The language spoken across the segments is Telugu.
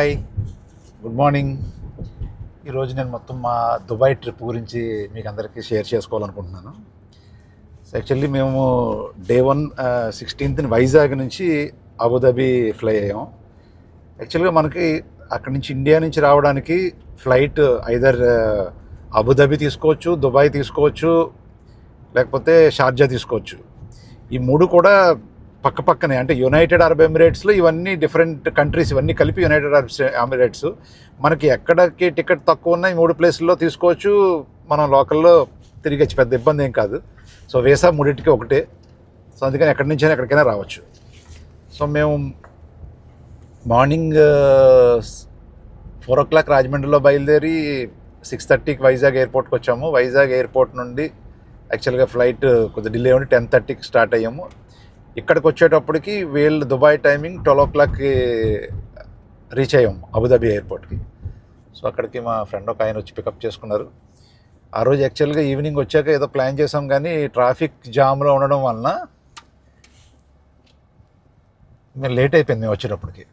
Hi, good morning. ఈరోజు నేను మొత్తం మా దుబాయ్ ట్రిప్ గురించి మీకు అందరికీ షేర్ చేసుకోవాలనుకుంటున్నాను. సో యాక్చువల్లీ మేము డే 1 16th వైజాగ్ నుంచి అబుదాబి ఫ్లై అయ్యాం. యాక్చువల్గా మనకి అక్కడి నుంచి ఇండియా నుంచి రావడానికి ఫ్లైట్ ఐదర్ అబుదాబి తీసుకోవచ్చు, దుబాయ్ తీసుకోవచ్చు, లేకపోతే షార్జా తీసుకోవచ్చు. ఈ మూడు కూడా పక్క పక్కనే, అంటే యునైటెడ్ అరబ్ ఎమిరేట్స్లో ఇవన్నీ డిఫరెంట్ కంట్రీస్, ఇవన్నీ కలిపి యునైటెడ్ అరబ్ ఎమిరేట్స్. మనకి ఎక్కడికి టికెట్ తక్కువ ఉన్న ఈ మూడు ప్లేసుల్లో తీసుకోవచ్చు, మనం లోకల్లో తిరిగచ్చు, పెద్ద ఇబ్బంది ఏం కాదు. సో వీసా మూడింటికి ఒకటే. సో అందుకని ఎక్కడి నుంచైనా ఎక్కడికైనా రావచ్చు. సో మేము మార్నింగ్ 4 o'clock రాజమండ్రిలో బయలుదేరి 6:30కి వైజాగ్ ఎయిర్పోర్ట్కి వచ్చాము. వైజాగ్ ఎయిర్పోర్ట్ నుండి యాక్చువల్గా ఫ్లైట్ కొద్దిగా డిలే ఉండి 10:30కి స్టార్ట్ అయ్యాము. ఇక్కడికి వచ్చేటప్పటికి వీళ్ళు దుబాయ్ టైమింగ్ 12 o'clockకి రీచ్ అయ్యాము అబుదాబి ఎయిర్పోర్ట్కి. సో అక్కడికి మా ఫ్రెండ్ ఒక ఆయన వచ్చి పికప్ చేసుకున్నారు. ఆ రోజు యాక్చువల్గా ఈవినింగ్ వచ్చాక ఏదో ప్లాన్ చేసాం, కానీ ట్రాఫిక్ జామ్లో ఉండడం వలన మేము లేట్ అయిపోయింది. మేము వచ్చేటప్పటికి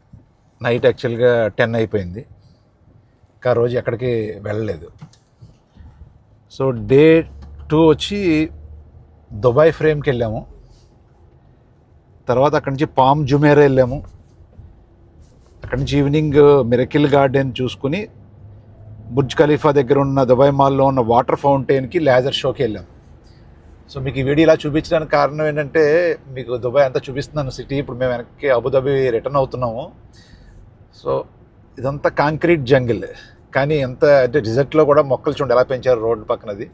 నైట్ యాక్చువల్గా 10 అయిపోయింది. ఇంకా రోజు ఎక్కడికి వెళ్ళలేదు. సో డే 2 వచ్చి దుబాయ్ ఫ్రేమ్కి వెళ్ళాము. తర్వాత అక్కడి నుంచి పామ్ జుమేరా వెళ్ళాము. అక్కడి నుంచి ఈవినింగ్ మిరకిల్ గార్డెన్ చూసుకుని బుర్జ్ ఖలీఫా దగ్గర ఉన్న దుబాయ్ మాల్లో ఉన్న వాటర్ ఫౌంటైన్కి లేజర్ షోకి వెళ్ళాము. సో మీకు ఈ వీడియో ఇలా చూపించడానికి కారణం ఏంటంటే, మీకు దుబాయ్ అంతా చూపిస్తున్నాను సిటీ. ఇప్పుడు మేము వెనక్కి అబుదాబి రిటర్న్ అవుతున్నాము. సో ఇదంతా కాంక్రీట్ జంగిల్, కానీ ఎంత అంటే రిజర్ట్లో కూడా మొక్కలు చూడండి ఎలా పెంచారు రోడ్డు పక్కనది.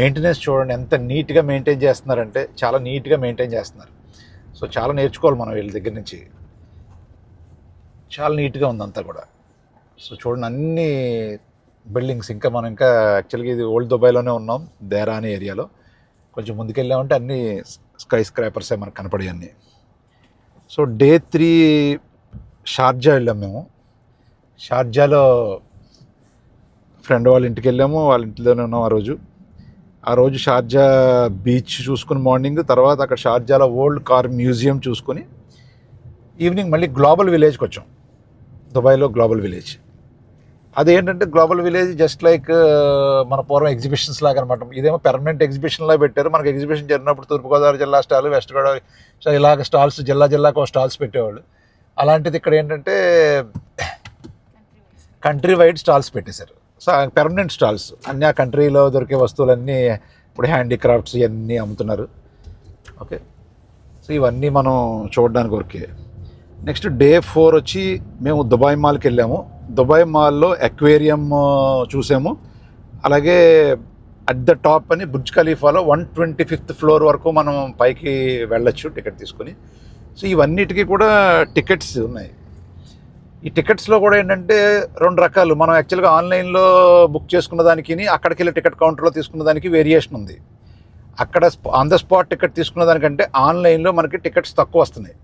మెయింటెనెన్స్ చూడండి ఎంత నీట్గా మెయింటైన్ చేస్తున్నారంటే, చాలా నీట్గా మెయింటైన్ చేస్తున్నారు. సో చాలా నేర్చుకోవాలి మనం వీళ్ళ దగ్గర నుంచి. చాలా నీట్గా ఉందంతా కూడా. సో చూడండి అన్ని బిల్డింగ్స్. ఇంకా మనం ఇంకా యాక్చువల్గా ఇది ఓల్డ్ దుబాయ్లోనే ఉన్నాం, దేరా అనే ఏరియాలో. కొంచెం ముందుకెళ్ళామంటే అన్ని స్కై స్క్రాపర్సే మనకు కనపడి అన్నీ. సో డే 3 షార్జా వెళ్ళాం మేము. షార్జాలో ఫ్రెండ్ వాళ్ళ ఇంటికి వెళ్ళాము, వాళ్ళ ఇంట్లోనే ఉన్నాం ఆ రోజు షార్జా బీచ్ చూసుకుని మార్నింగ్, తర్వాత అక్కడ షార్జాలో ఓల్డ్ కార్ మ్యూజియం చూసుకుని ఈవినింగ్ మళ్ళీ గ్లోబల్ విలేజ్కి వచ్చాం. దుబాయ్లో గ్లోబల్ విలేజ్ అదేంటంటే, గ్లోబల్ విలేజ్ జస్ట్ లైక్ మన పూర్వం ఎగ్జిబిషన్స్ లాగా అనమాట. ఇదేమో పెర్మనెంట్ ఎగ్జిబిషన్లా పెట్టారు. మనకి ఎగ్జిబిషన్ జరిగినప్పుడు తూర్పుగోదావరి జిల్లా స్టాల్, వెస్ట్ గోదావరి ఇలాగ స్టాల్స్, జిల్లాకు స్టాల్స్ పెట్టేవాళ్ళు. అలాంటిది ఇక్కడ ఏంటంటే కంట్రీ వైడ్ స్టాల్స్ పెట్టేశారు. సో పెర్మనెంట్ స్టాల్స్ అన్నీ, ఆ కంట్రీలో దొరికే వస్తువులన్నీ ఇప్పుడు హ్యాండీక్రాఫ్ట్స్ ఇవన్నీ అమ్ముతున్నారు. ఓకే, సో ఇవన్నీ మనం చూడడానికి వరకే. నెక్స్ట్ డే 4 వచ్చి మేము దుబాయ్ మాల్కి వెళ్ళాము. దుబాయ్ మాల్లో అక్వేరియం చూసాము. అలాగే అట్ ద టాప్ అని బుర్జ్ ఖలీఫాలో 125th ఫ్లోర్ వరకు మనం పైకి వెళ్ళొచ్చు టికెట్ తీసుకుని. సో ఇవన్నిటికీ కూడా టికెట్స్ ఉన్నాయి. ఈ టికెట్స్లో కూడా ఏంటంటే 2 రకాలు. మనం యాక్చువల్గా ఆన్లైన్లో బుక్ చేసుకున్న దానికి, అక్కడికి వెళ్ళి టికెట్ కౌంటర్లో తీసుకున్న దానికి వేరియేషన్ ఉంది. అక్కడ ఆన్ ద స్పాట్ టికెట్ తీసుకున్న దానికంటే ఆన్లైన్లో మనకి టికెట్స్ తక్కువ వస్తున్నాయి.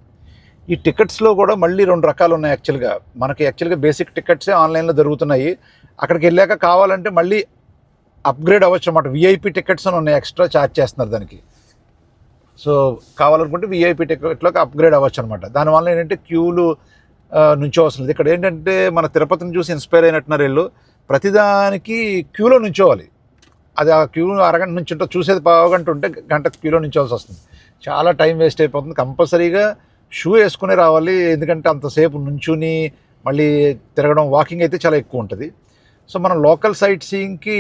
ఈ టికెట్స్లో కూడా మళ్ళీ 2 రకాలు ఉన్నాయి. యాక్చువల్గా బేసిక్ టికెట్సే ఆన్లైన్లో దొరుకుతున్నాయి. అక్కడికి వెళ్ళాక కావాలంటే మళ్ళీ అప్గ్రేడ్ అవ్వచ్చు అన్నమాట. విఐపి టికెట్స్ అని ఉన్నాయి, ఎక్స్ట్రా ఛార్జ్ చేస్తున్నారు దానికి. సో కావాలనుకుంటే విఐపి టికెట్లోకి అప్గ్రేడ్ అవ్వచ్చు అనమాట. దానివల్ల ఏంటంటే క్యూలు నుంచోవలసింది. ఇక్కడ ఏంటంటే మన తిరుపతిని చూసి ఇన్స్పైర్ అయినట్టున్నారు వీళ్ళు. ప్రతిదానికి క్యూలో నుంచోవాలి. అది ఆ క్యూ అరగంట నుంచి ఉంటే, చూసేది పావుగంట ఉంటే గంట క్యూలో నుంచోవాల్సి వస్తుంది. చాలా టైం వేస్ట్ అయిపోతుంది. కంపల్సరీగా షూ వేసుకుని రావాలి, ఎందుకంటే అంతసేపు నుంచుని మళ్ళీ తిరగడం, వాకింగ్ అయితే చాలా ఎక్కువ ఉంటుంది. సో మనం లోకల్ సైట్ సీయింగ్కి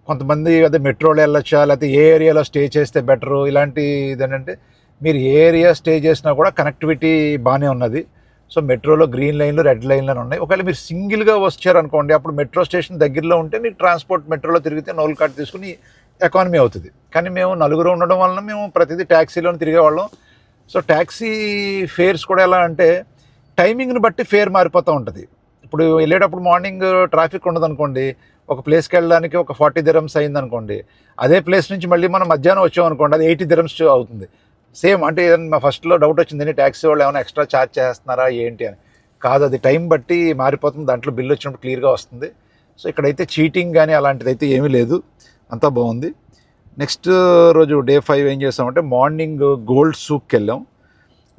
కొంతమంది అదే మెట్రోలో వెళ్ళొచ్చా, లేకపోతే ఏ ఏరియాలో స్టే చేస్తే బెటరు, ఇలాంటి ఇదేంటంటే మీరు ఏ ఏరియా స్టే చేసినా కూడా కనెక్టివిటీ బాగానే ఉన్నది. సో మెట్రోలో గ్రీన్ లైన్లు, రెడ్ లైన్లు ఉన్నాయి. ఒకవేళ మీరు సింగిల్గా వచ్చారనుకోండి, అప్పుడు మెట్రో స్టేషన్ దగ్గరలో ఉంటే మీకు ట్రాన్స్పోర్ట్ మెట్రోలో తిరిగితే నోల్ కార్డ్ తీసుకుని ఎకానమీ అవుతుంది. కానీ మేము 4 ఉండడం వలన మేము ప్రతిదీ ట్యాక్సీలోనే తిరిగేవాళ్ళం. సో ట్యాక్సీ ఫేర్స్ కూడా ఎలా అంటే టైమింగ్ని బట్టి ఫేర్ మారిపోతూ ఉంటుంది. ఇప్పుడు వెళ్ళేటప్పుడు మార్నింగ్ ట్రాఫిక్ ఉండదనుకోండి, ఒక ప్లేస్కి వెళ్ళడానికి ఒక 40 dirhams అయిందనుకోండి, అదే ప్లేస్ నుంచి మళ్ళీ మనం మధ్యాహ్నం వచ్చామనుకోండి, అది 80 dirhams అవుతుంది. సేమ్ అంటే ఏదైనా ఫస్ట్లో డౌట్ వచ్చింది, ట్యాక్సీ వాళ్ళు ఏమైనా ఎక్స్ట్రా ఛార్జ్ చేస్తున్నారా ఏంటి అని. కాదు, అది టైం బట్టి మారిపోతుంది. దాంట్లో బిల్ వచ్చినప్పుడు క్లియర్గా వస్తుంది. సో ఇక్కడైతే చీటింగ్ కానీ అలాంటిది అయితే ఏమీ లేదు, అంతా బాగుంది. నెక్స్ట్ రోజు డే 5 ఏం చేసామంటే మార్నింగ్ గోల్డ్ సూక్కి వెళ్ళాం.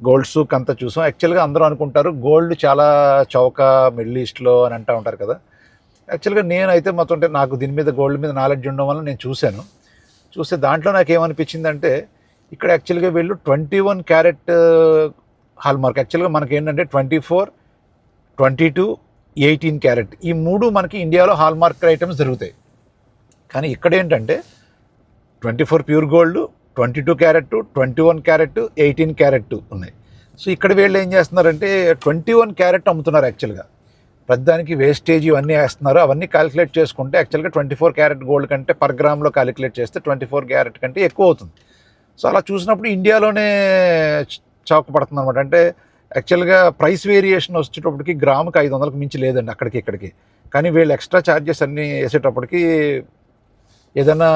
గోల్డ్ సూక్ అంతా చూసాం. యాక్చువల్గా అందరూ అనుకుంటారు గోల్డ్ చాలా చౌక మిడిల్ ఈస్ట్లో అని అంటూ ఉంటారు కదా. యాక్చువల్గా నేనైతే మొత్తం అంటే నాకు దీని మీద గోల్డ్ మీద నాలెడ్జ్ ఉండడం వల్ల నేను చూస్తే దాంట్లో నాకు ఏమనిపించిందంటే ఇక్కడ యాక్చువల్గా వీళ్ళు 21 క్యారెట్ హాల్మార్క్. యాక్చువల్గా మనకి ఏంటంటే 24, 22, 18 క్యారెట్ ఈ 3 మనకి ఇండియాలో హాల్మార్క్ ఐటమ్స్ దొరుకుతాయి. కానీ ఇక్కడ ఏంటంటే 24 pure gold, 22 carrot, 21 carrot, 18 carrot ఉన్నాయి. సో ఇక్కడ వీళ్ళు ఏం చేస్తున్నారంటే 21 క్యారెట్ అమ్ముతున్నారు. యాక్చువల్గా ప్రతిదానికి వేస్టేజ్ ఇవన్నీ వేస్తున్నారు. అవన్నీ క్యాలిక్యులేట్ చేసుకుంటే యాక్చువల్గా 24 క్యారెట్ గోల్డ్ కంటే పర్ గ్రామ్లో క్యాలిక్యులేట్ చేస్తే 24 క్యారెట్ కంటే ఎక్కువ అవుతుంది. సో అలా చూసినప్పుడు ఇండియాలోనే చౌకపడుతుంది అనమాట. అంటే యాక్చువల్గా ప్రైస్ వేరియేషన్ వచ్చేటప్పటికి గ్రాముకి 500కు మించి లేదండి అక్కడికి ఇక్కడికి. కానీ వీళ్ళు ఎక్స్ట్రా ఛార్జెస్ అన్నీ వేసేటప్పటికి ఏదైనా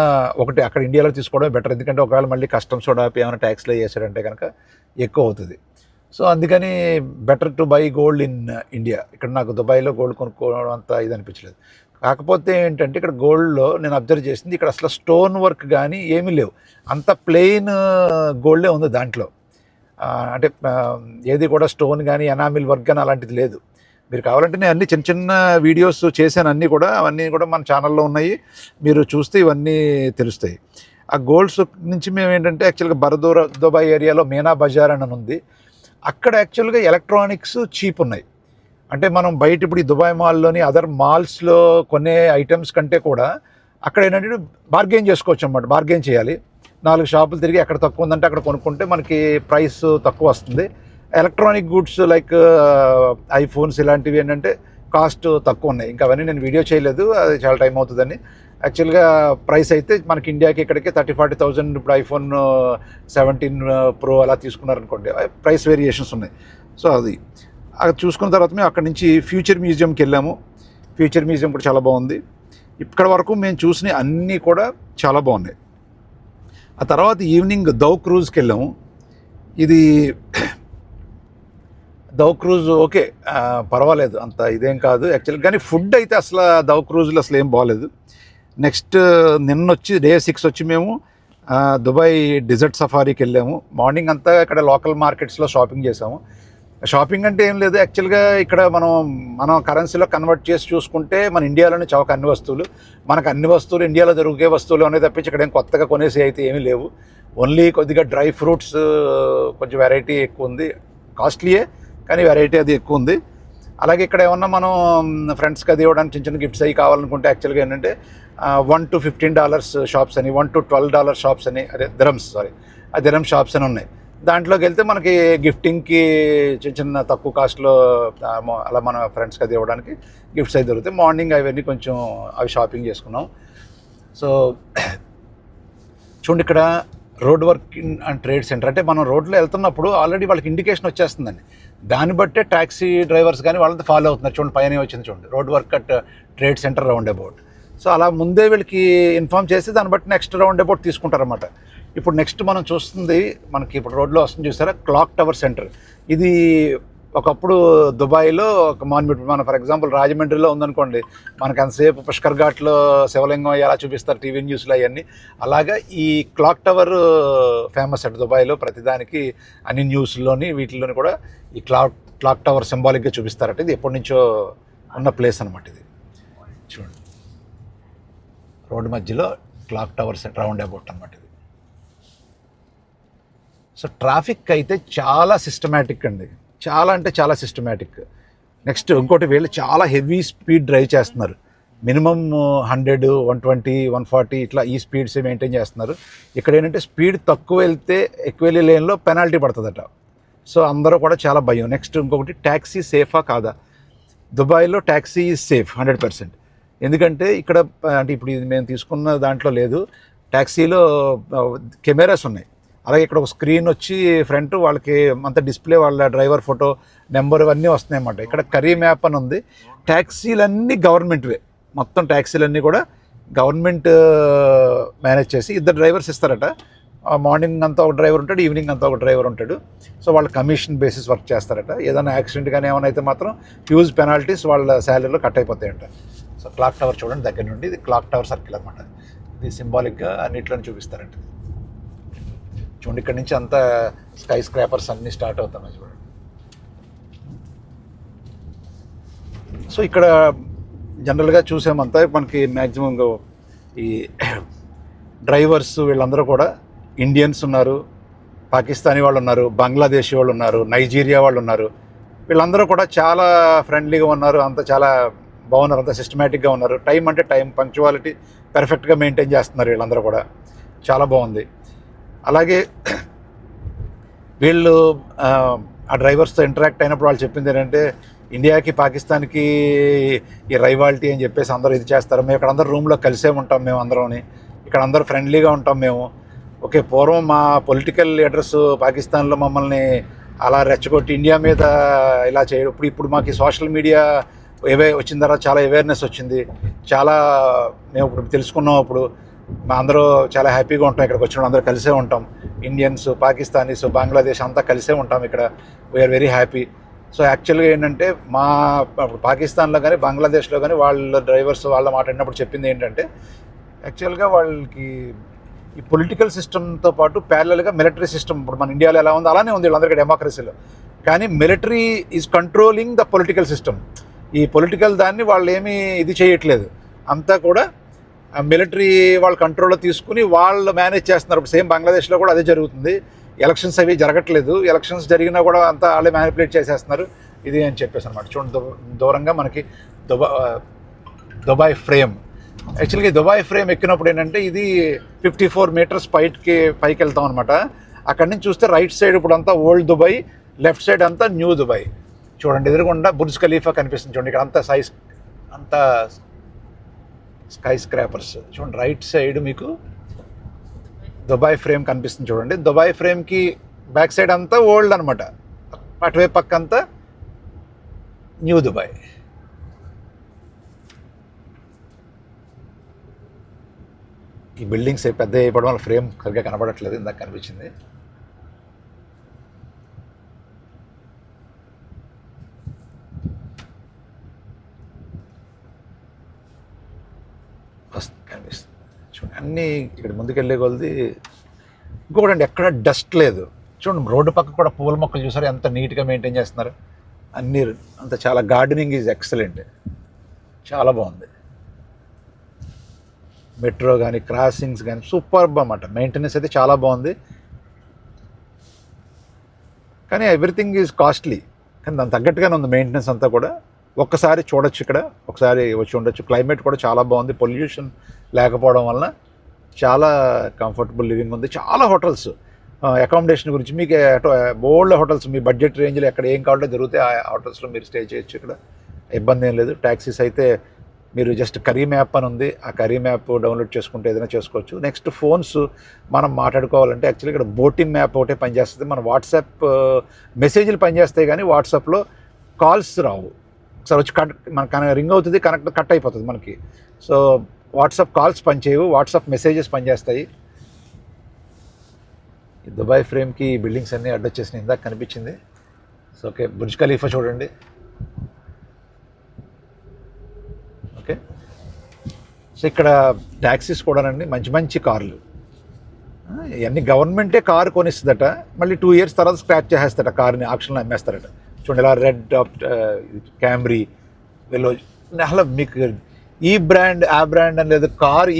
ఒకటి అక్కడ ఇండియాలో తీసుకోవడం బెటర్. ఎందుకంటే ఒకవేళ మళ్ళీ కస్టమ్స్ కూడా ఏమైనా ట్యాక్స్లో వేసాడంటే కనుక ఎక్కువ అవుతుంది. సో అందుకని better to buy gold in India. ఇక్కడ నాకు దుబాయ్లో గోల్డ్ కొనుక్కోవడం అంత ఇది అనిపించలేదు. కాకపోతే ఏంటంటే ఇక్కడ గోల్డ్లో నేను అబ్జర్వ్ చేసింది ఇక్కడ అసలు స్టోన్ వర్క్ కానీ ఏమీ లేవు, అంత ప్లెయిన్ గోల్డే ఉంది దాంట్లో. అంటే ఏది కూడా స్టోన్ కానీ ఎనామిల్ వర్క్ కానీ అలాంటిది లేదు. మీరు కావాలంటే నేను అన్ని చిన్న చిన్న వీడియోస్ చేశాను, అవన్నీ కూడా మన ఛానల్లో ఉన్నాయి, మీరు చూస్తే ఇవన్నీ తెలుస్తాయి. ఆ గోల్డ్స్ నుంచి మేము ఏంటంటే యాక్చువల్గా బరదూర దుబాయ్ ఏరియాలో మీనా బజార్ అని ఉంది. అక్కడ యాక్చువల్గా ఎలక్ట్రానిక్స్ చీప్ ఉన్నాయి. అంటే మనం బయట ఇప్పుడు ఈ దుబాయ్ మాల్లోని అదర్ మాల్స్లో కొనే ఐటమ్స్ కంటే కూడా అక్కడ ఏంటంటే బార్గెన్ చేసుకోవచ్చు అన్నమాట. బార్గెన్ చేయాలి, 4 షాపులు తిరిగి ఎక్కడ తక్కువ ఉందంటే అక్కడ కొనుక్కుంటే మనకి ప్రైస్ తక్కువ వస్తుంది. ఎలక్ట్రానిక్ గుడ్స్ లైక్ ఐఫోన్స్ ఇలాంటివి ఏంటంటే కాస్ట్ తక్కువ ఉన్నాయి. ఇంకా అవన్నీ నేను వీడియో చేయలేదు, అది చాలా టైం అవుతుందని. యాక్చువల్గా ప్రైస్ అయితే మనకి ఇండియాకి ఇక్కడికి 30-40,000. ఇప్పుడు ఐఫోన్ 17 Pro అలా తీసుకున్నారనుకోండి, ప్రైస్ వేరియేషన్స్ ఉన్నాయి. సో అది చూసుకున్న తర్వాత మేము అక్కడి నుంచి ఫ్యూచర్ మ్యూజియంకి వెళ్ళాము. ఫ్యూచర్ మ్యూజియం కూడా చాలా బాగుంది. ఇక్కడ వరకు మేము చూసిన అన్నీ కూడా చాలా బాగున్నాయి. ఆ తర్వాత ఈవినింగ్ దౌ క్రూజ్కి వెళ్ళాము. ఇది దౌ క్రూజ్ ఓకే, పర్వాలేదు, అంత ఇదేం కాదు యాక్చువల్గా. కానీ ఫుడ్ అయితే అసలు దౌ క్రూజ్లో అసలు ఏం బాగోలేదు. నెక్స్ట్ నిన్నొచ్చి డే 6 వచ్చి మేము దుబాయ్ డిజర్ట్ సఫారీకి వెళ్ళాము. మార్నింగ్ అంతా ఇక్కడ లోకల్ మార్కెట్స్లో షాపింగ్ చేసాము. షాపింగ్ అంటే ఏం లేదు, యాక్చువల్గా ఇక్కడ మనం కరెన్సీలో కన్వర్ట్ చేసి చూసుకుంటే మన ఇండియాలోనే చౌక అన్ని వస్తువులు, మనకు అన్ని వస్తువులు ఇండియాలో దొరికే వస్తువులు అనేది తప్పించి ఇక్కడ ఏం కొత్తగా కొనేసి అయితే ఏమీ లేవు. ఓన్లీ కొద్దిగా డ్రై ఫ్రూట్స్ కొంచెం వెరైటీ ఎక్కువ ఉంది, కాస్ట్లీయే కానీ వెరైటీ అది ఎక్కువ ఉంది. అలాగే ఇక్కడ ఏమన్నా మనం ఫ్రెండ్స్కి అది ఇవ్వడానికి చిన్న చిన్న గిఫ్ట్స్ అవి కావాలనుకుంటే యాక్చువల్గా ఏంటంటే $1 to $15 షాప్స్ అని, $1 to $12 షాప్స్ అని, దిరమ్స్ షాప్స్ అని ఉన్నాయి. దాంట్లోకి వెళ్తే మనకి గిఫ్టింగ్కి చిన్న చిన్న తక్కువ కాస్ట్లో అలా మన ఫ్రెండ్స్కి అది ఇవ్వడానికి గిఫ్ట్స్ అయితే దొరుకుతాయి. మార్నింగ్ అవన్నీ కొంచెం అవి షాపింగ్ చేసుకున్నాం. సో చూడండి, ఇక్కడ road work and trade centre అంటే మనం రోడ్లో వెళ్తున్నప్పుడు ఆల్రెడీ వాళ్ళకి ఇండికేషన్ వచ్చేస్తుందండి. దాన్ని బట్టే ట్యాక్సీ డ్రైవర్స్ కానీ వాళ్ళతో ఫాలో అవుతున్నారు. చూడండి పైన వచ్చింది, చూడండి road work at trade centre round about. So అలా ముందే వీళ్ళకి ఇన్ఫామ్ చేసి దాన్ని బట్టి నెక్స్ట్ రౌండ్ అబౌట్ తీసుకుంటారన్నమాట. ఇప్పుడు నెక్స్ట్ మనం చూస్తుంది, మనకి ఇప్పుడు రోడ్లో వస్తుంది చూసారా, క్లాక్ టవర్ సెంటర్. ఇది ఒకప్పుడు దుబాయ్లో ఒక మాన్మెంట్. మన ఫర్ ఎగ్జాంపుల్ రాజమండ్రిలో ఉందనుకోండి, మనకు అంతసేపు పుష్కర్ ఘాట్లో శివలింగం ఎలా చూపిస్తారు టీవీ న్యూస్లో అవన్నీ, అలాగా ఈ క్లాక్ టవర్ ఫేమస్ అట్ దుబాయ్లో. ప్రతిదానికి అన్ని న్యూస్లోని వీటిల్లోని కూడా ఈ క్లాక్ టవర్ సింబాలిక్గా చూపిస్తారట. ఇది ఎప్పటి నుంచో ఉన్న ప్లేస్ అనమాట. ఇది చూడండి, రోడ్డు మధ్యలో క్లాక్ టవర్ రౌండ్ అబౌట్ అనమాట ఇది. సో ట్రాఫిక్ అయితే చాలా సిస్టమేటిక్ అండి, చాలా అంటే చాలా సిస్టమేటిక్. నెక్స్ట్ ఇంకోటి, వీళ్ళు చాలా హెవీ స్పీడ్ డ్రైవ్ చేస్తున్నారు. మినిమం 100, 120, 140 ఇట్లా ఈ స్పీడ్స్ మెయింటైన్ చేస్తున్నారు. ఇక్కడ ఏంటంటే స్పీడ్ తక్కువ వెళ్తే ఎక్కువ వెళ్ళే లేన్లో పెనాల్టీ పడుతుందట. సో అందరూ కూడా చాలా భయం. నెక్స్ట్ ఇంకొకటి, ట్యాక్సీ సేఫా కాదా? దుబాయ్లో ట్యాక్సీ ఈజ్ సేఫ్ 100%. ఎందుకంటే ఇక్కడ అంటే ఇప్పుడు ఇది మేము తీసుకున్న దాంట్లో లేదు, ట్యాక్సీలో కెమెరాస్ ఉన్నాయి. అలాగే ఇక్కడ ఒక స్క్రీన్ వచ్చి ఫ్రంట్ వాళ్ళకి అంత డిస్ప్లే, వాళ్ళ డ్రైవర్ ఫోటో నెంబర్ ఇవన్నీ వస్తున్నాయి అన్నమాట. ఇక్కడ కరీం యాప్ అని ఉంది. ట్యాక్సీలన్నీ గవర్నమెంట్వే, మొత్తం ట్యాక్సీలన్నీ కూడా గవర్నమెంట్ మేనేజ్ చేసి 2 డ్రైవర్స్ ఇస్తారట. మార్నింగ్ అంతా ఒక డ్రైవర్ ఉంటాడు, ఈవినింగ్ అంతా ఒక డ్రైవర్ ఉంటాడు. సో వాళ్ళు కమిషన్ బేసిస్ వర్క్ చేస్తారట. ఏదైనా యాక్సిడెంట్ కానీ ఏమైనా అయితే మాత్రం హ్యూజ్ పెనాల్టీస్ వాళ్ళ శాలరీలో కట్ అయిపోతాయంట. సో క్లాక్ టవర్ చూడండి దగ్గర నుండి, ఇది క్లాక్ టవర్ సర్కిల్ అనమాట. ఇది సింబాలిక్గా అన్నిట్లని చూపిస్తారంట. చూడండి ఇక్కడ నుంచి అంతా స్కై స్క్రాపర్స్ అన్నీ స్టార్ట్ అవుతున్నాయి చూడండి. సో ఇక్కడ జనరల్గా చూసామంతా మనకి మ్యాక్సిమం ఈ డ్రైవర్స్ వీళ్ళందరూ కూడా ఇండియన్స్ ఉన్నారు, పాకిస్తానీ వాళ్ళు ఉన్నారు, బంగ్లాదేశీ వాళ్ళు ఉన్నారు, నైజీరియా వాళ్ళు ఉన్నారు. వీళ్ళందరూ కూడా చాలా ఫ్రెండ్లీగా ఉన్నారు, అంత చాలా బాగున్నారు, అంత సిస్టమేటిక్గా ఉన్నారు. టైం అంటే టైం, పంక్చువాలిటీ పర్ఫెక్ట్గా మెయింటైన్ చేస్తున్నారు వీళ్ళందరూ కూడా. చాలా బాగుంది. అలాగే వీళ్ళు ఆ డ్రైవర్స్తో ఇంటరాక్ట్ అయినప్పుడు వాళ్ళు చెప్పింది ఏంటంటే ఇండియాకి పాకిస్తాన్కి ఈ రైవాలిటీ అని చెప్పేసి అందరూ ఇది చేస్తారు. మేము ఇక్కడ అందరూ రూమ్లో కలిసే ఉంటాం, మేము అందరం ఇక్కడ అందరూ ఫ్రెండ్లీగా ఉంటాం మేము. ఓకే, పూర్వం మా పొలిటికల్ లీడర్స్ పాకిస్తాన్లో మమ్మల్ని అలా రెచ్చగొట్టి ఇండియా మీద ఇలా చేయడం, ఇప్పుడు మాకు సోషల్ మీడియా వచ్చిన తర్వాత చాలా అవేర్నెస్ వచ్చింది, చాలా మేము ఇప్పుడు తెలుసుకున్నాం. ఇప్పుడు మా అందరూ చాలా హ్యాపీగా ఉంటాం, ఇక్కడికి వచ్చిన అందరూ కలిసే ఉంటాం, ఇండియన్స్, పాకిస్తానీస్, బంగ్లాదేశ్ అంతా కలిసే ఉంటాం ఇక్కడ. We are very happy. సో యాక్చువల్గా ఏంటంటే మా పాకిస్తాన్లో కానీ బంగ్లాదేశ్లో కానీ వాళ్ళ డ్రైవర్స్ వాళ్ళ మాట్లాడినప్పుడు చెప్పింది ఏంటంటే యాక్చువల్గా వాళ్ళకి ఈ పొలిటికల్ సిస్టమ్తో పాటు ప్యారలల్గా మిలిటరీ సిస్టమ్ ఇప్పుడు మన ఇండియాలో ఎలా ఉందో అలానే ఉంది వీళ్ళందరికీ డెమోక్రసీలో. కానీ military is controlling the political system. ఈ పొలిటికల్ దాన్ని వాళ్ళు ఏమీ ఇది చేయట్లేదు, అంతా కూడా మిలిటరీ వాళ్ళ కంట్రోల్లో తీసుకుని వాళ్ళు మేనేజ్ చేస్తున్నారు. ఇప్పుడు సేమ్ బంగ్లాదేశ్లో కూడా అదే జరుగుతుంది. ఎలక్షన్స్ అవి జరగట్లేదు, ఎలక్షన్స్ జరిగినా కూడా అంతా వాళ్ళే మ్యానిపులేట్ చేసేస్తున్నారు. ఇది అని చెప్పేసి అనమాట. చూడండి దూరంగా మనకి దుబాయ్ ఫ్రేమ్. యాక్చువల్గా దుబాయ్ ఫ్రేమ్ ఎక్కినప్పుడు ఏంటంటే ఇది 54 మీటర్స్ పైకి వెళ్తాం అనమాట. అక్కడి నుంచి చూస్తే రైట్ సైడ్ ఇప్పుడు అంతా ఓల్డ్ దుబాయ్, లెఫ్ట్ సైడ్ అంతా న్యూ దుబాయ్. చూడండి ఎదురుగుండా బుర్జ్ ఖలీఫా కనిపిస్తుంది చూడండి. ఇక్కడ అంతా స్కై స్క్రాపర్స్. చూడండి రైట్ సైడ్ మీకు దుబాయ్ ఫ్రేమ్ కనిపిస్తుంది చూడండి. దుబాయ్ ఫ్రేమ్కి బ్యాక్ సైడ్ అంతా ఓల్డ్ అనమాట, అటువైపు పక్క అంతా న్యూ దుబాయ్. ఈ బిల్డింగ్స్ పెద్ద అయిపోవడం వల్ల ఫ్రేమ్ సరిగ్గా కనబడట్లేదు, ఇందాక కనిపించింది. కనిపిస్తుంది చూడండి. అన్నీ ఇక్కడ ముందుకెళ్ళే కొలది. ఇంకొకటి ఎక్కడ డస్ట్ లేదు చూడండి. రోడ్డు పక్క కూడా పూల మొక్కలు చూసారు ఎంత నీట్గా మెయింటైన్ చేస్తున్నారు. అన్నీ అంత చాలా గార్డెనింగ్ ఈజ్ ఎక్సలెంట్, చాలా బాగుంది. మెట్రో కానీ క్రాసింగ్స్ కానీ సూపర్బ్ అన్నమాట. మెయింటెనెన్స్ అయితే చాలా బాగుంది. కానీ ఎవ్రీథింగ్ ఈజ్ కాస్ట్లీ, కానీ దాని తగ్గట్టుగానే ఉంది మెయింటెనెన్స్ అంతా కూడా. ఒక్కసారి చూడొచ్చు, ఇక్కడ ఒకసారి వచ్చి ఉండొచ్చు. క్లైమేట్ కూడా చాలా బాగుంది, పొల్యూషన్ లేకపోవడం వలన చాలా కంఫర్టబుల్ లివింగ్ ఉంది. చాలా హోటల్స్, అకామిడేషన్ గురించి మీకు బోల్డ్ హోటల్స్ మీ బడ్జెట్ రేంజ్లో ఎక్కడ ఏం కావాలంటే దొరుకుతాయి, ఆ హోటల్స్లో మీరు స్టే చేయొచ్చు. ఇక్కడ ఇబ్బంది ఏం లేదు. ట్యాక్సీస్ అయితే మీరు జస్ట్ కరీమ్ యాప్ అని ఉంది, ఆ కరీమ్ యాప్ డౌన్లోడ్ చేసుకుంటే ఏదైనా చేసుకోవచ్చు. నెక్స్ట్ ఫోన్స్ మనం మాట్లాడుకోవాలంటే యాక్చువల్లీ ఇక్కడ బోటిమ్ యాప్ ఒకటే పనిచేస్తుంది. మన వాట్సాప్ మెసేజ్లు పనిచేస్తాయి కానీ వాట్సాప్లో కాల్స్ రావు. ఒకసారి వచ్చి మన రింగ్ అవుతుంది, కట్ అయిపోతుంది మనకి. సో వాట్సాప్ కాల్స్ పనిచేయవు, వాట్సాప్ మెసేజెస్ పనిచేస్తాయి. ఈ దుబాయ్ ఫ్రేమ్కి బిల్డింగ్స్ అన్నీ అడ్డొచ్చేసినాయి, ఇందాక కనిపించింది. సో ఓకే, బుర్జ్ ఖలీఫా చూడండి. ఓకే, సో ఇక్కడ ట్యాక్సీస్ కూడానండి మంచి మంచి కార్లు. ఇవన్నీ గవర్నమెంటే కారు కొనిస్తుందట, మళ్ళీ 2 years తర్వాత స్క్రాప్ చేసేస్తారట, కార్ని ఆక్షన్లో అమ్మేస్తారట. చూడండి ఇలా రెడ్ క్యామ్రీ వెలో. అసలు మీకు ఈ బ్రాండ్ ఆ బ్రాండ్ అని లేదు,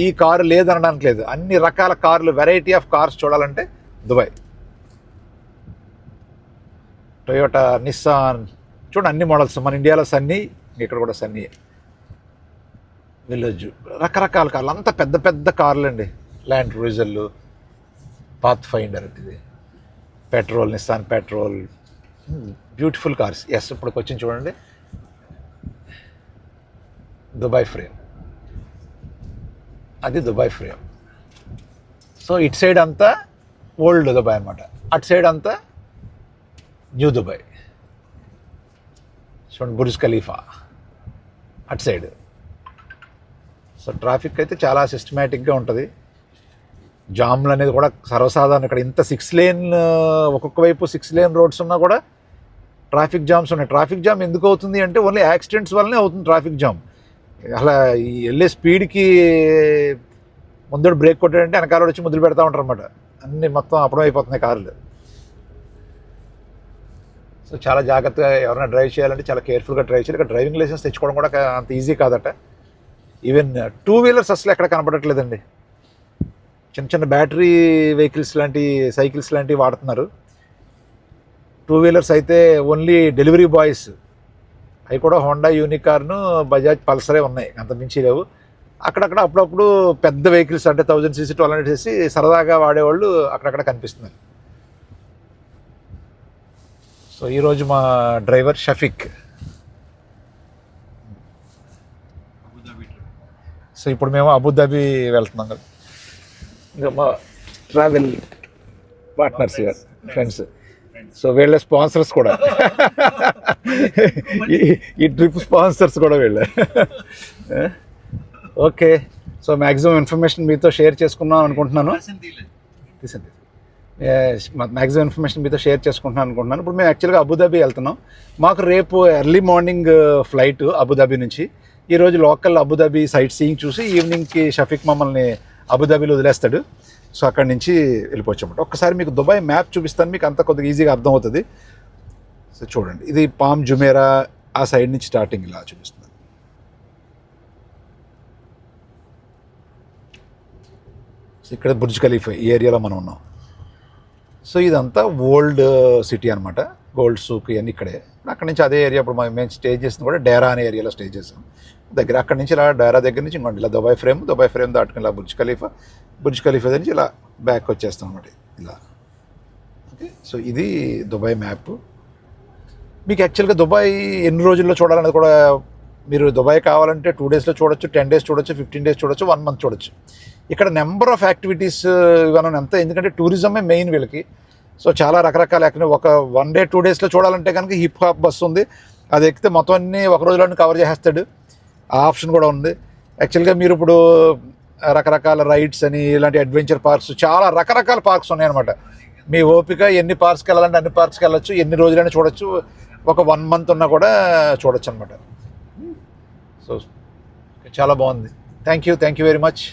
ఈ కారు లేదనడానికి లేదు. అన్ని రకాల కార్లు, వెరైటీ ఆఫ్ కార్స్ చూడాలంటే దుబాయ్. టొయోటా, నిస్సాన్ చూడండి అన్ని మోడల్స్. మన ఇండియాలో సన్నీ, ఇక్కడ కూడా సన్నీ. విలేజ్ రకరకాల కార్లు, అంతా పెద్ద పెద్ద కార్లు అండి. ల్యాండ్ క్రూజర్లు, పాత్ ఫైండర్, ఇది Patrol, Nissan Patrol, beautiful cars. Yes, ఇప్పుడు వచ్చి చూడండి దుబాయ్ ఫ్రేమ్, అది దుబాయ్ ఫ్రేమ్. సో ఇటు సైడ్ అంతా ఓల్డ్ దుబాయ్ అనమాట, అటు సైడ్ అంతా న్యూ దుబాయ్. చూడండి బుర్జ్ ఖలీఫా అటు సైడ్. సో ట్రాఫిక్ అయితే చాలా సిస్టమేటిక్గా ఉంటుంది. జామ్లు అనేది కూడా సర్వసాధారణం. ఇక్కడ ఇంత 6 lane, ఒక్కొక్క వైపు 6 lane రోడ్స్ ఉన్నా కూడా ట్రాఫిక్ జామ్స్ ఉన్నాయి. ట్రాఫిక్ జామ్ ఎందుకు అవుతుంది అంటే ఓన్లీ యాక్సిడెంట్స్ వల్లనే అవుతుంది ట్రాఫిక్ జామ్. అలా ఈ వెళ్ళే స్పీడ్కి ముందు బ్రేక్ కొట్టాడంటే వెనకాల వచ్చి ముద్దులు పెడతా ఉంటారు అనమాట. అన్నీ మొత్తం అప్పుడే అయిపోతున్నాయి కార్లు. సో చాలా జాగ్రత్తగా ఎవరైనా డ్రైవ్ చేయాలంటే చాలా కేర్ఫుల్గా డ్రైవ్ చేయాలి. ఇక్కడ డ్రైవింగ్ లైసెన్స్ తెచ్చుకోవడం కూడా అంత ఈజీ కాదట. ఈవెన్ 2 వీలర్స్ అసలు ఎక్కడ కనపడట్లేదండి. చిన్న చిన్న బ్యాటరీ వెహికల్స్ లాంటి సైకిల్స్ లాంటివి వాడుతున్నారు. 2 వీలర్స్ అయితే ఓన్లీ డెలివరీ బాయ్స్, అవి కూడా హోండా యూనికార్ను, బజాజ్ పల్సరే ఉన్నాయి, అంత మించి లేవు. అక్కడక్కడ అప్పుడప్పుడు పెద్ద వెహికల్స్ అంటే 1000cc 1200cc సరదాగా వాడేవాళ్ళు అక్కడక్కడ కనిపిస్తున్నారు. సో ఈరోజు మా డ్రైవర్ షఫీక్. సో ఇప్పుడు మేము అబుదాబి వెళ్తున్నాం కదా, ఇంకా మా ట్రావెల్ పార్ట్నర్స్ ఫ్రెండ్స్. సో వీళ్ళ స్పాన్సర్స్ కూడా ఈ ట్రిప్ స్పాన్సర్స్ కూడా వీళ్ళే. ఓకే, సో మ్యాక్సిమం ఇన్ఫర్మేషన్ మీతో షేర్ చేసుకున్నాం అనుకుంటున్నాను. మ్యాక్సిమం ఇన్ఫర్మేషన్ మీతో షేర్ చేసుకుంటున్నాను అనుకుంటున్నాను. ఇప్పుడు మేము యాక్చువల్గా అబుదాబి వెళ్తున్నాం. మాకు రేపు ఎర్లీ మార్నింగ్ ఫ్లైట్ అబుదాబి నుంచి. ఈరోజు లోకల్ అబుదాబి సైట్ సీయింగ్ చూసి ఈవినింగ్కి షఫీక్ మమ్మల్ని అబుదాబిలో వదిలేస్తాడు. సో అక్కడి నుంచి వెళ్ళిపోవచ్చు అన్నమాట. ఒక్కసారి మీకు దుబాయ్ మ్యాప్ చూపిస్తాను, మీకు అంతా కొద్దిగా ఈజీగా అర్థమవుతుంది. సో చూడండి, ఇది పామ్ జుమేరా, ఆ సైడ్ నుంచి స్టార్టింగ్ ఇలా చూపిస్తుంది. సో ఇక్కడ బుర్జ్ ఖలీఫా ఈ ఏరియాలో మనం ఉన్నాం. సో ఇదంతా ఓల్డ్ సిటీ అనమాట, గోల్డ్ సూక్ ఇవన్నీ ఇక్కడే. అక్కడి నుంచి అదే ఏరియా ఇప్పుడు మేము స్టే చేసింది కూడా డేరా అనే ఏరియాలో స్టే చేసాం దగ్గర. అక్కడి నుంచి ఇలా డేరా దగ్గర నుంచి ఇంకోండి ఇలా దుబాయ్ ఫ్రేమ్ దాటుకుని ఇలా బుర్జ్ ఖలీఫా నుంచి ఇలా బ్యాక్ వచ్చేస్తాం అనమాట ఇలా. ఓకే, సో ఇది దుబాయ్ మ్యాప్. మీకు యాక్చువల్గా దుబాయ్ ఎన్ని రోజుల్లో చూడాలనేది కూడా, మీరు దుబాయ్ కావాలంటే 2 డేస్లో చూడొచ్చు, 10 డేస్ చూడొచ్చు, 15 డేస్ చూడొచ్చు, 1 మంత్ చూడొచ్చు. ఇక్కడ నెంబర్ ఆఫ్ యాక్టివిటీస్ ఇవన్నీ ఎంత, ఎందుకంటే టూరిజమే మెయిన్ వీళ్ళకి. సో చాలా రకరకాల ఒక 1 డే 2 డేస్లో చూడాలంటే కనుక హిప్ హాప్ బస్సు ఉంది, అది ఎక్కితే మొత్తం అన్నీ ఒక రోజులో కవర్ చేసేస్తాడు. ఆ ఆప్షన్ కూడా ఉంది. యాక్చువల్గా మీరు ఇప్పుడు రకరకాల రైడ్స్ అని, ఇలాంటి అడ్వెంచర్ పార్క్స్, చాలా రకరకాల పార్క్స్ ఉన్నాయన్నమాట. మీ ఓపిక ఎన్ని పార్క్స్కి వెళ్ళాలంటే అన్ని పార్క్స్కి వెళ్ళొచ్చు, ఎన్ని రోజులైనా చూడొచ్చు. ఒక 1 మంత్ ఉన్నా కూడా చూడొచ్చు అనమాట. సో చాలా బాగుంది. Thank you very much.